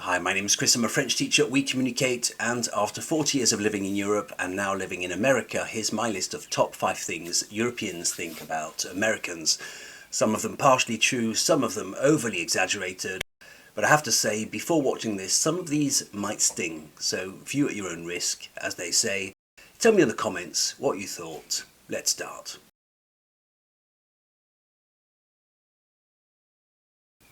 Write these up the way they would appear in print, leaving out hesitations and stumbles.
Hi, my name is Chris. I'm a French teacher at We Communicate, and after 40 years of living in Europe and now living in America, here's my list of top 5 things Europeans think about Americans. Some of them partially true, some of them overly exaggerated. But I have to say, before watching this, some of these might sting. So view at your own risk, as they say. Tell me in the comments what you thought. Let's start.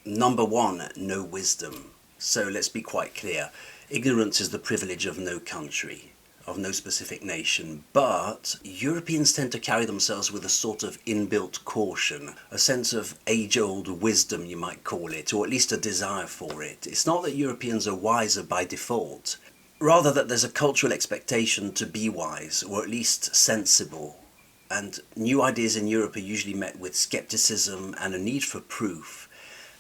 Number 1, no wisdom. So let's be quite clear. Ignorance is the privilege of no country, of no specific nation, but Europeans tend to carry themselves with a sort of inbuilt caution, a sense of age-old wisdom you might call it, or at least a desire for it. It's not that Europeans are wiser by default, rather that there's a cultural expectation to be wise, or at least sensible. And new ideas in Europe are usually met with skepticism and a need for proof.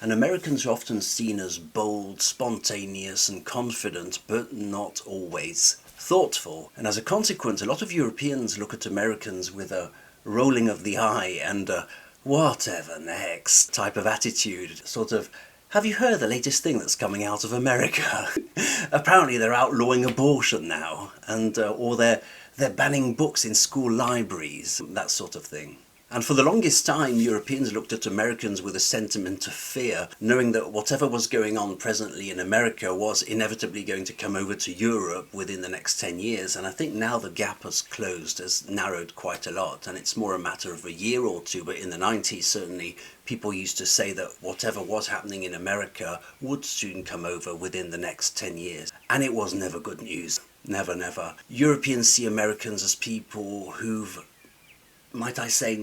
And Americans are often seen as bold, spontaneous and confident, but not always thoughtful. And as a consequence, a lot of Europeans look at Americans with a rolling of the eye and a whatever next type of attitude. Sort of, have you heard the latest thing that's coming out of America? Apparently they're outlawing abortion now, and or they're banning books in school libraries, that sort of thing. And for the longest time, Europeans looked at Americans with a sentiment of fear, knowing that whatever was going on presently in America was inevitably going to come over to Europe within the next 10 years. And I think now the gap has closed, has narrowed quite a lot, and it's more a matter of a year or two. But in the 90s, certainly, people used to say that whatever was happening in America would soon come over within the next 10 years. And it was never good news. Never, never. Europeans see Americans as people who've, might I say,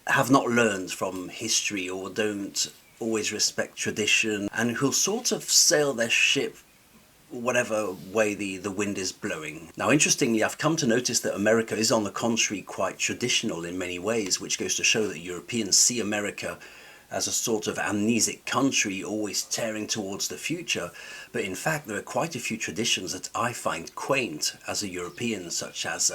have not learned from history or don't always respect tradition, and who'll sort of sail their ship whatever way the wind is blowing. Now, interestingly, I've come to notice that America is on the contrary quite traditional in many ways, which goes to show that Europeans see America as a sort of amnesic country always tearing towards the future. But in fact, there are quite a few traditions that I find quaint as a European, such as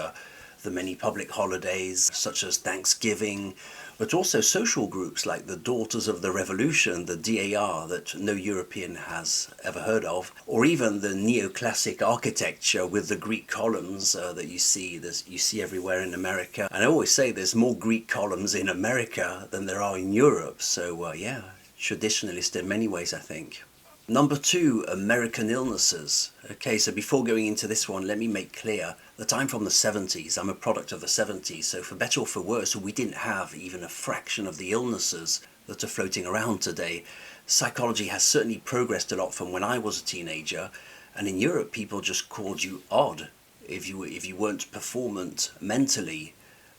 the many public holidays, such as Thanksgiving, but also social groups like the Daughters of the Revolution, the DAR, that no European has ever heard of, or even the neoclassic architecture with the Greek columns that you see everywhere in America. And I always say there's more Greek columns in America than there are in Europe, so yeah, traditionalist in many ways, I think. Number 2, American illnesses. Okay, so before going into this one, let me make clear that I'm from the 70s. I'm a product of the 70s, so for better or for worse, we didn't have even a fraction of the illnesses that are floating around today. Psychology has certainly progressed a lot from when I was a teenager, and in Europe, people just called you odd if you weren't performant mentally.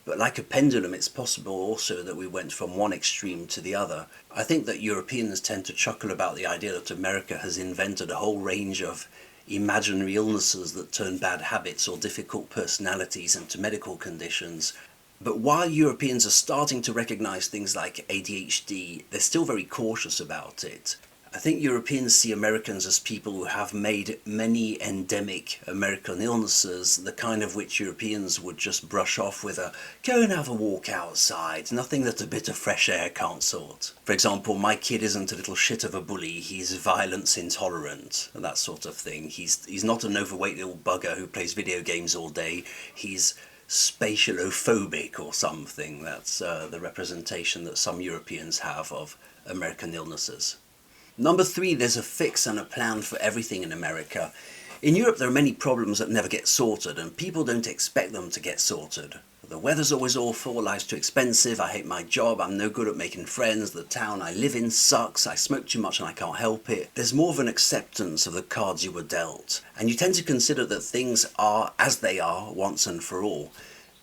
But like a pendulum, it's possible also that we went from one extreme to the other. I think that Europeans tend to chuckle about the idea that America has invented a whole range of imaginary illnesses that turn bad habits or difficult personalities into medical conditions. But while Europeans are starting to recognize things like ADHD, they're still very cautious about it. I think Europeans see Americans as people who have made many endemic American illnesses, the kind of which Europeans would just brush off with a go and have a walk outside, nothing that a bit of fresh air can't sort. For example, my kid isn't a little shit of a bully, he's violence intolerant, and that sort of thing. He's not an overweight little bugger who plays video games all day, he's spatialophobic or something. That's the representation that some Europeans have of American illnesses. Number 3, there's a fix and a plan for everything in America. In Europe, there are many problems that never get sorted, and people don't expect them to get sorted. The weather's always awful, life's too expensive, I hate my job, I'm no good at making friends, the town I live in sucks, I smoke too much and I can't help it. There's more of an acceptance of the cards you were dealt, and you tend to consider that things are as they are once and for all.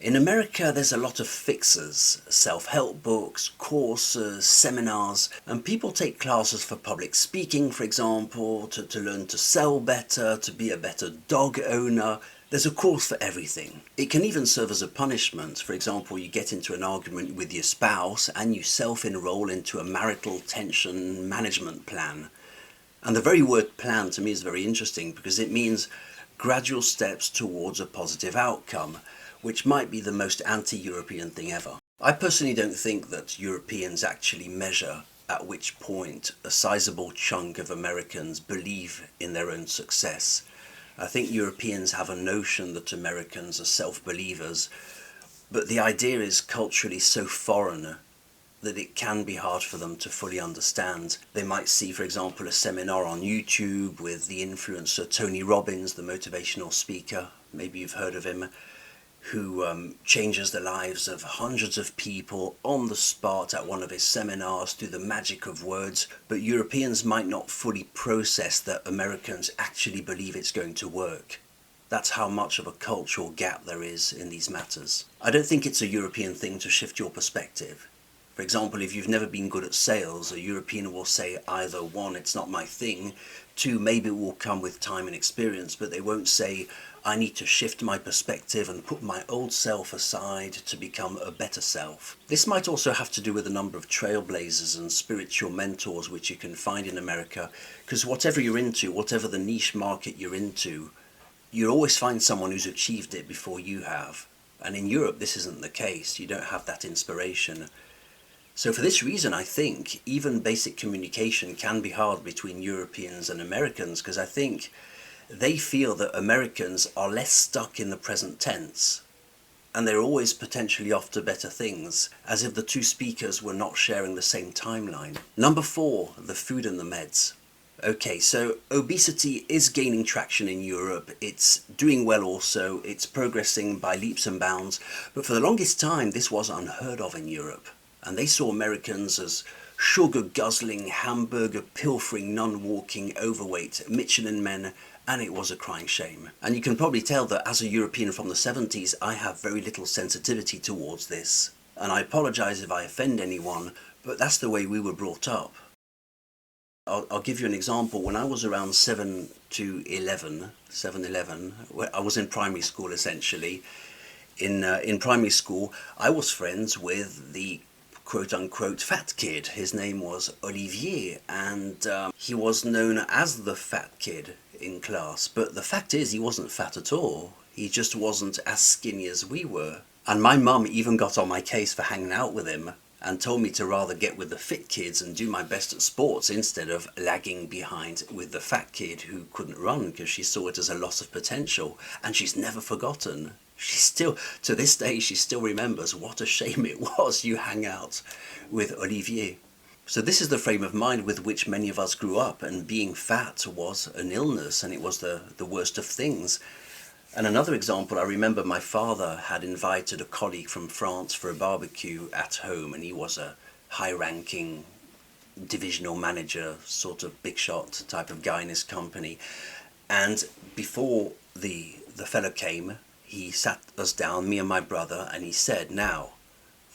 In America, there's a lot of fixers, self-help books, courses, seminars, and people take classes for public speaking, for example, to learn to sell better, to be a better dog owner. There's a course for everything. It can even serve as a punishment. For example, you get into an argument with your spouse and you self-enroll into a marital tension management plan. And the very word plan to me is very interesting because it means gradual steps towards a positive outcome, which might be the most anti-European thing ever. I personally don't think that Europeans actually measure at which point a sizable chunk of Americans believe in their own success. I think Europeans have a notion that Americans are self-believers, but the idea is culturally so foreign that it can be hard for them to fully understand. They might see, for example, a seminar on YouTube with the influencer Tony Robbins, the motivational speaker, maybe you've heard of him, who changes the lives of hundreds of people on the spot at one of his seminars through the magic of words, but Europeans might not fully process that Americans actually believe it's going to work. That's how much of a cultural gap there is in these matters. I don't think it's a European thing to shift your perspective. For example, if you've never been good at sales, a European will say either one, it's not my thing, two, maybe it will come with time and experience, but they won't say, I need to shift my perspective and put my old self aside to become a better self. This might also have to do with a number of trailblazers and spiritual mentors which you can find in America, because whatever you're into, whatever the niche market you're into, you'll always find someone who's achieved it before you have. And in Europe, this isn't the case. You don't have that inspiration. So for this reason, I think even basic communication can be hard between Europeans and Americans, because I think they feel that Americans are less stuck in the present tense, and they're always potentially off to better things, as if the two speakers were not sharing the same timeline. Number 4, the food and the meds. Okay, so obesity is gaining traction in Europe. It's doing well also. It's progressing by leaps and bounds. But for the longest time, this was unheard of in Europe. And they saw Americans as sugar-guzzling, hamburger-pilfering, nun-walking, overweight Michelin men, and it was a crying shame. And you can probably tell that as a European from the 70s, I have very little sensitivity towards this. And I apologize if I offend anyone, but that's the way we were brought up. I'll give you an example. When I was around 7 to 11, I was in primary school essentially. In primary school, I was friends with the quote-unquote fat kid. His name was Olivier, and he was known as the fat kid in class. But the fact is, he wasn't fat at all. He just wasn't as skinny as we were. And my mum even got on my case for hanging out with him, and told me to rather get with the fit kids and do my best at sports instead of lagging behind with the fat kid who couldn't run, because she saw it as a loss of potential. And she's never forgotten. She still, to this day, she still remembers what a shame it was you hang out with Olivier. So this is the frame of mind with which many of us grew up, and being fat was an illness, and it was the worst of things. And another example, I remember my father had invited a colleague from France for a barbecue at home, and he was a high-ranking divisional manager, sort of big shot type of guy in his company. And before the fellow came, he sat us down, me and my brother, and he said, now,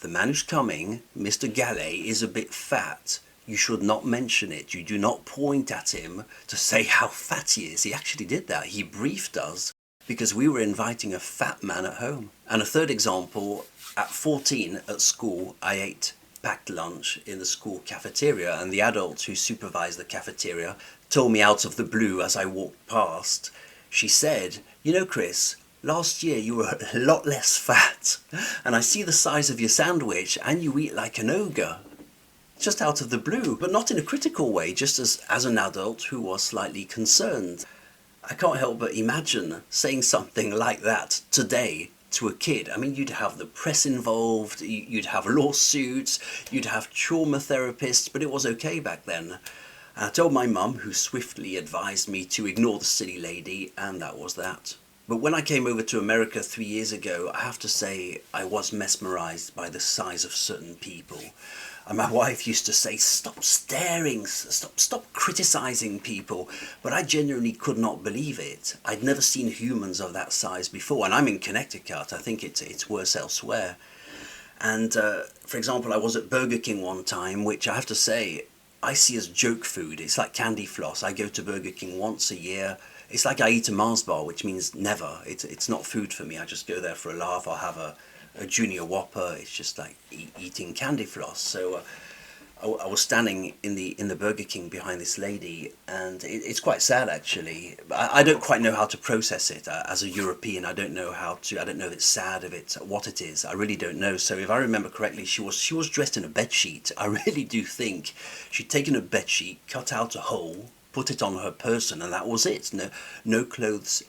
the man who's coming, Mr. Gallet, is a bit fat. You should not mention it. You do not point at him to say how fat he is. He actually did that. He briefed us, because we were inviting a fat man at home. And a third example, at 14 at school, I ate packed lunch in the school cafeteria, and the adult who supervised the cafeteria told me out of the blue as I walked past. She said, you know, Chris, last year you were a lot less fat, and I see the size of your sandwich and you eat like an ogre. Just out of the blue, but not in a critical way, just as an adult who was slightly concerned. I can't help but imagine saying something like that today to a kid. I mean, you'd have the press involved, you'd have lawsuits, you'd have trauma therapists, but it was okay back then. And I told my mum, who swiftly advised me to ignore the silly lady, and that was that. But when I came over to America 3 years ago, I have to say I was mesmerized by the size of certain people. And my wife used to say, stop staring, stop criticizing people. But I genuinely could not believe it. I'd never seen humans of that size before. And I'm in Connecticut. I think it's worse elsewhere. And for example, I was at Burger King one time, which I have to say, I see as joke food. It's like candy floss. I go to Burger King once a year. It's like I eat a Mars bar, which means never. It's not food for me. I just go there for a laugh. I'll have a Junior Whopper. It's just like eating candy floss. So I was standing in the Burger King behind this lady, and it's quite sad actually. I don't quite know how to process it as a European. I don't know how to. I don't know if it's sad, if it's what it is. I really don't know. So if I remember correctly, she was dressed in a bed sheet. I really do think she'd taken a bed sheet, cut out a hole, put it on her person, and that was it. No clothes.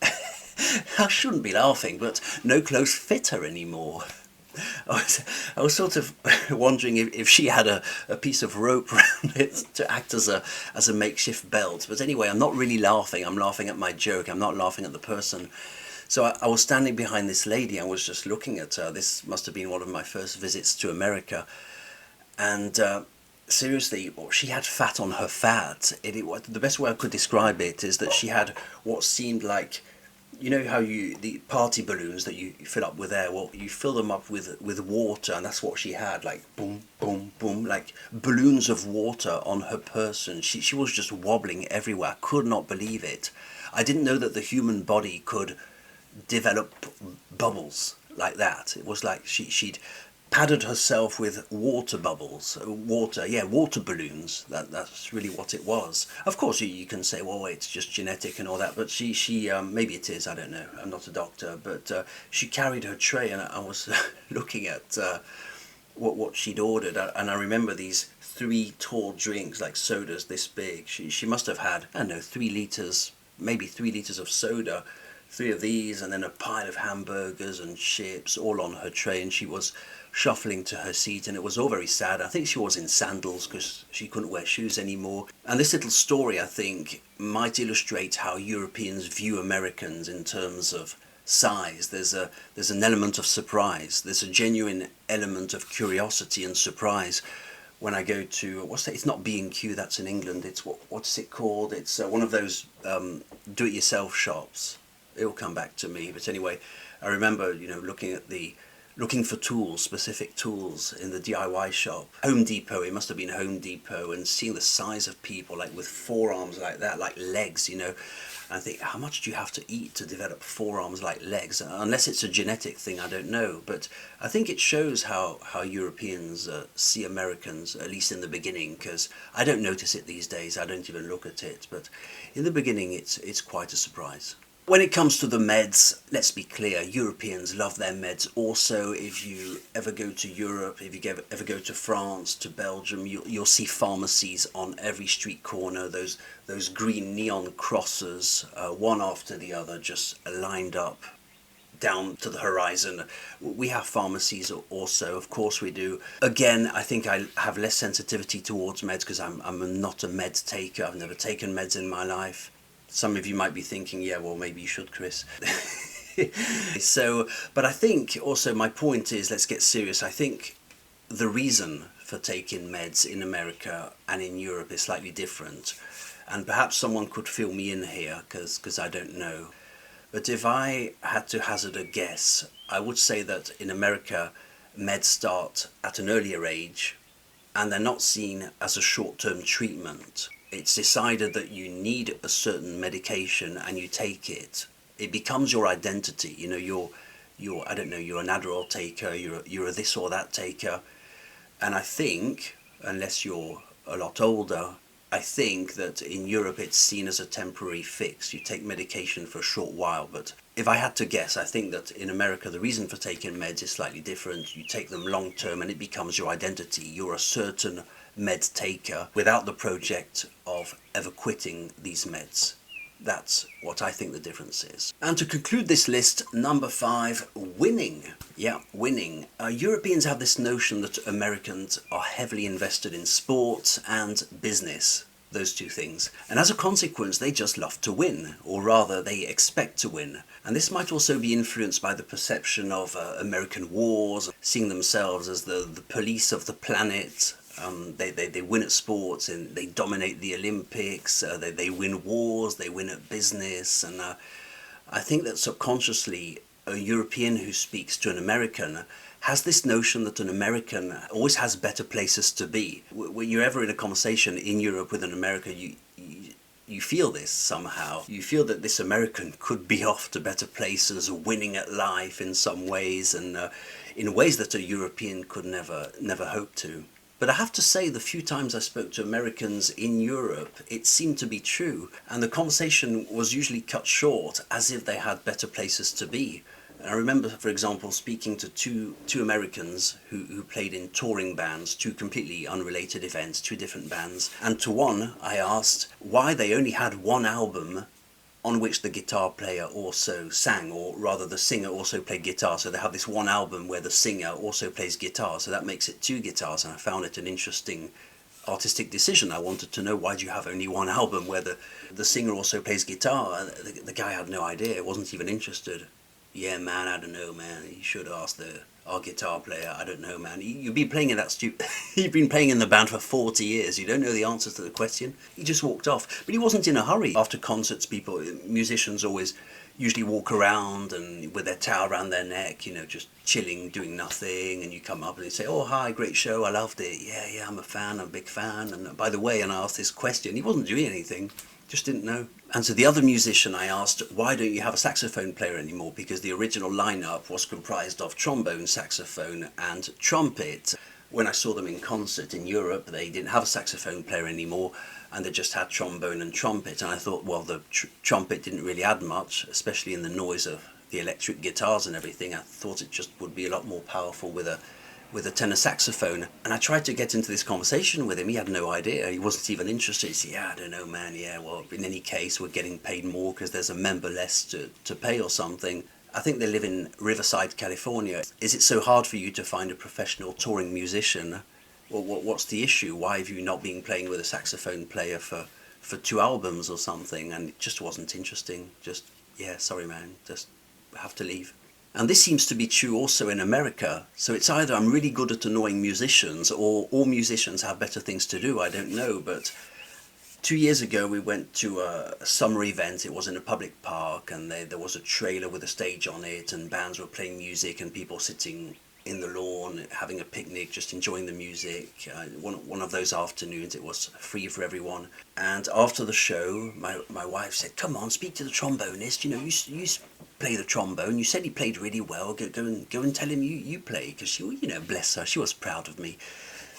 I shouldn't be laughing, but no clothes fit her anymore. I was sort of wondering if she had a piece of rope around it to act as a makeshift belt. But anyway, I'm not really laughing. I'm laughing at my joke. I'm not laughing at the person. So I was standing behind this lady. I was just looking at her. This must have been one of my first visits to America. And seriously, she had fat on her fat. The best way I could describe it is that she had what seemed like, you know how the party balloons that you fill up with air, well, you fill them up with water, and that's what she had, like boom, boom, boom, like balloons of water on her person. She was just wobbling everywhere. I could not believe it. I didn't know that the human body could develop bubbles like that. It was like she'd padded herself with water bubbles, water balloons. That's really what it was. Of course, you can say, well, it's just genetic and all that, but she maybe it is. I don't know. I'm not a doctor, but she carried her tray, and I was looking at what she'd ordered, and I remember these 3 tall drinks, like sodas this big. She must have had, I don't know, 3 liters, maybe 3 liters of soda. 3 of these, and then a pile of hamburgers and chips all on her tray, and she was shuffling to her seat, and it was all very sad. I think she was in sandals because she couldn't wear shoes anymore. And this little story, I think, might illustrate how Europeans view Americans in terms of size. There's an element of surprise. There's a genuine element of curiosity and surprise. When I go to, what's that? It's not B&Q, that's in England. It's what's it called? It's one of those do-it-yourself shops. It'll come back to me. But anyway, I remember, looking for tools, specific tools in the DIY shop. Home Depot, it must have been Home Depot, and seeing the size of people, like with forearms like that, like legs, And I think, how much do you have to eat to develop forearms like legs? Unless it's a genetic thing, I don't know. But I think it shows how Europeans see Americans, at least in the beginning, because I don't notice it these days. I don't even look at it. But in the beginning, it's quite a surprise. When it comes to the meds, let's be clear, Europeans love their meds also. If you ever go to Europe, if you ever go to France, to Belgium, you'll see pharmacies on every street corner, those green neon crosses, one after the other, just lined up down to the horizon. We have pharmacies also, of course we do. Again, I think I have less sensitivity towards meds because I'm not a med taker. I've never taken meds in my life. Some of you might be thinking, yeah, well, maybe you should, Chris. But I think also my point is, let's get serious. I think the reason for taking meds in America and in Europe is slightly different. And perhaps someone could fill me in here, because I don't know. But if I had to hazard a guess, I would say that in America, meds start at an earlier age, and they're not seen as a short-term treatment. It's decided that you need a certain medication and you take it. It becomes your identity. You're I don't know, you're an Adderall taker, you're a this or that taker. And I think, unless you're a lot older, I think that in Europe it's seen as a temporary fix. You take medication for a short while, but if I had to guess, I think that in America the reason for taking meds is slightly different. You take them long term and it becomes your identity. You're a certain med taker without the project of ever quitting these meds. That's what I think the difference is. And to conclude this list, number 5, winning. Yeah, winning. Europeans have this notion that Americans are heavily invested in sports and business, those 2 things. And as a consequence, they just love to win, or rather they expect to win. And this might also be influenced by the perception of American wars, seeing themselves as the police of the planet. They win at sports and they dominate the Olympics, they win wars, they win at business, and I think that subconsciously a European who speaks to an American has this notion that an American always has better places to be. When you're ever in a conversation in Europe with an American, you feel this somehow. You feel that this American could be off to better places, winning at life in some ways, and in ways that a European could never hope to. But I have to say, the few times I spoke to Americans in Europe, it seemed to be true, and the conversation was usually cut short as if they had better places to be. I remember, for example, speaking to two Americans who played in touring bands, two completely unrelated events, two different bands. And to one, I asked why they only had one album on which the guitar player also sang, or rather the singer also played guitar. So they have this one album where the singer also plays guitar, so that makes it two guitars. And I found it an interesting artistic decision. I wanted to know, why do you have only one album where the singer also plays guitar? The guy had no idea, wasn't even interested. Yeah, man, I don't know, man. You should ask our guitar player. I don't know, man. You've been playing in that You've been playing in the band for 40 years. You don't know the answers to the question. He just walked off. But he wasn't in a hurry. After concerts, musicians always usually walk around and with their towel around their neck, just chilling, doing nothing. And you come up and they say, "Oh, hi, great show. I loved it. Yeah, I'm a fan. I'm a big fan. And by the way," and I asked this question. He wasn't doing anything. Just didn't know. And to the other musician I asked, why don't you have a saxophone player anymore? Because the original lineup was comprised of trombone, saxophone and trumpet. When I saw them in concert in Europe, they didn't have a saxophone player anymore, and they just had trombone and trumpet. And I thought, well, the trumpet didn't really add much, especially in the noise of the electric guitars and everything. I thought it just would be a lot more powerful with a tenor saxophone. And I tried to get into this conversation with him. He had no idea. He wasn't even interested. He said, "Yeah, I don't know, man. Yeah, well, in any case, we're getting paid more because there's a member less to pay or something." I think they live in Riverside, California. Is it so hard for you to find a professional touring musician? Well, what's the issue? Why have you not been playing with a saxophone player for 2 albums or something? And it just wasn't interesting. Just, yeah, sorry, man. Just have to leave. And this seems to be true also in America. So it's either I'm really good at annoying musicians, or all musicians have better things to do. I don't know. But 2 years ago we went to a summer event. It was in a public park, and there was a trailer with a stage on it, and bands were playing music, and people sitting in the lawn having a picnic, just enjoying the music. One of those afternoons, it was free for everyone. And after the show, my wife said, "Come on, speak to the trombonist. You play the trombone. You said he played really well. Go and tell him you play." Because she, bless her, she was proud of me.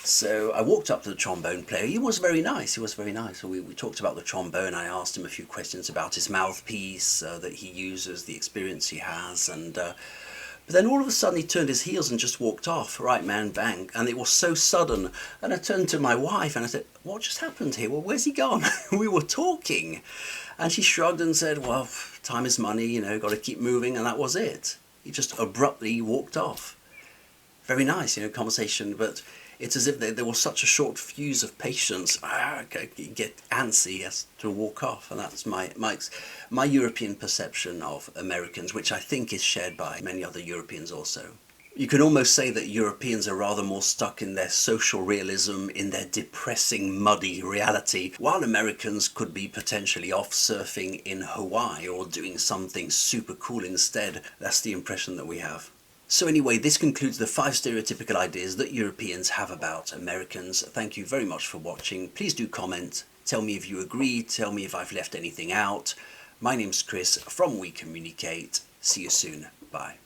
So I walked up to the trombone player. He was very nice. So we talked about the trombone. I asked him a few questions about his mouthpiece that he uses, the experience he has, and but then all of a sudden he turned his heels and just walked off, right man, bang. And it was so sudden. And I turned to my wife and I said, "What just happened here? Well, where's he gone?" We were talking. And she shrugged and said, "Well, time is money, got to keep moving." And that was it. He just abruptly walked off. Very nice, conversation, but it's as if there was such a short fuse of patience. You get antsy, has to walk off. And that's my European perception of Americans, which I think is shared by many other Europeans also. You can almost say that Europeans are rather more stuck in their social realism, in their depressing, muddy reality, while Americans could be potentially off surfing in Hawaii or doing something super cool instead. That's the impression that we have. So anyway, this concludes the 5 stereotypical ideas that Europeans have about Americans. Thank you very much for watching. Please do comment. Tell me if you agree. Tell me if I've left anything out. My name's Chris from We Communicate. See you soon. Bye.